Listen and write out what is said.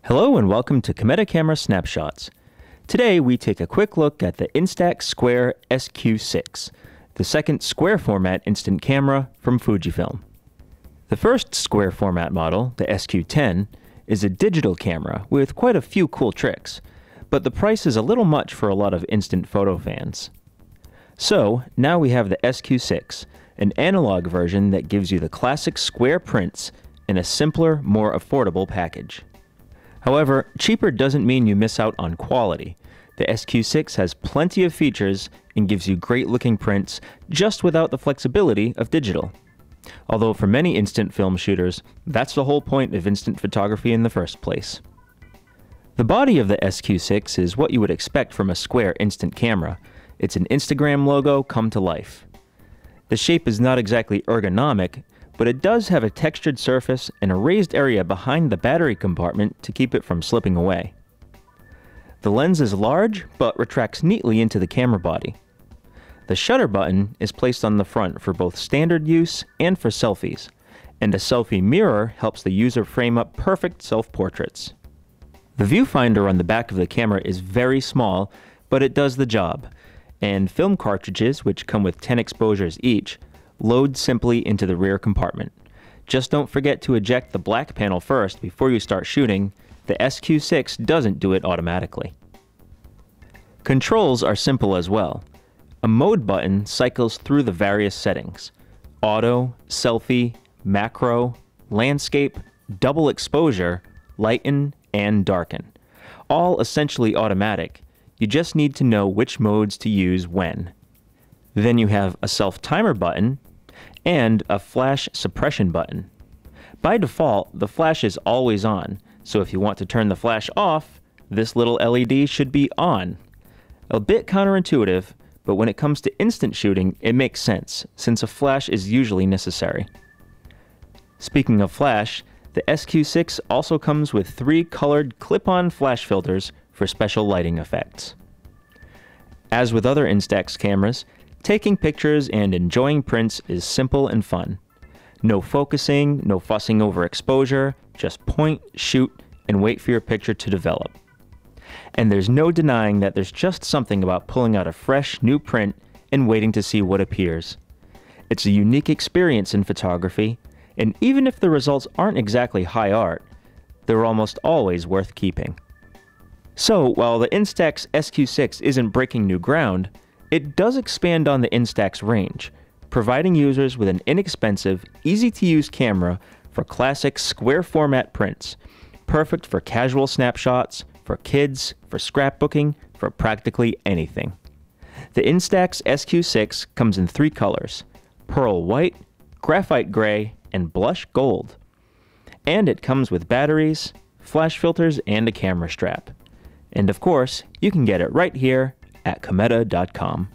Hello and welcome to Cameta Camera Snapshots. Today we take a quick look at the Instax Square SQ6, the second square format instant camera from Fujifilm. The first square format model, the SQ10, is a digital camera with quite a few cool tricks, but the price is a little much for a lot of instant photo fans. So now we have the SQ6, an analog version that gives you the classic square prints in a simpler, more affordable package. However, cheaper doesn't mean you miss out on quality. The SQ6 has plenty of features and gives you great looking prints just without the flexibility of digital. Although for many instant film shooters, that's the whole point of instant photography in the first place. The body of the SQ6 is what you would expect from a square instant camera. It's an Instagram logo come to life. The shape is not exactly ergonomic, but it does have a textured surface and a raised area behind the battery compartment to keep it from slipping away. The lens is large, but retracts neatly into the camera body. The shutter button is placed on the front for both standard use and for selfies, and a selfie mirror helps the user frame up perfect self-portraits. The viewfinder on the back of the camera is very small, but it does the job, and film cartridges, which come with 10 exposures each, load simply into the rear compartment. Just don't forget to eject the black panel first before you start shooting. The SQ6 doesn't do it automatically. Controls are simple as well. A mode button cycles through the various settings: auto, selfie, macro, landscape, double exposure, lighten, and darken. All essentially automatic. You just need to know which modes to use when. Then you have a self-timer button and a flash suppression button. By default, the flash is always on, so if you want to turn the flash off, this little LED should be on. A bit counterintuitive, but when it comes to instant shooting, it makes sense, since a flash is usually necessary. Speaking of flash, the SQ6 also comes with 3 colored clip-on flash filters for special lighting effects. As with other Instax cameras, taking pictures and enjoying prints is simple and fun. No focusing, no fussing over exposure, just point, shoot, and wait for your picture to develop. And there's no denying that there's just something about pulling out a fresh, new print and waiting to see what appears. It's a unique experience in photography, and even if the results aren't exactly high art, they're almost always worth keeping. So, while the Instax SQ6 isn't breaking new ground, it does expand on the Instax range, providing users with an inexpensive, easy-to-use camera for classic square format prints, perfect for casual snapshots, for kids, for scrapbooking, for practically anything. The Instax SQ6 comes in 3 colors: pearl white, graphite gray, and blush gold. And it comes with batteries, flash filters, and a camera strap. And of course, you can get it right here at Cameta.com.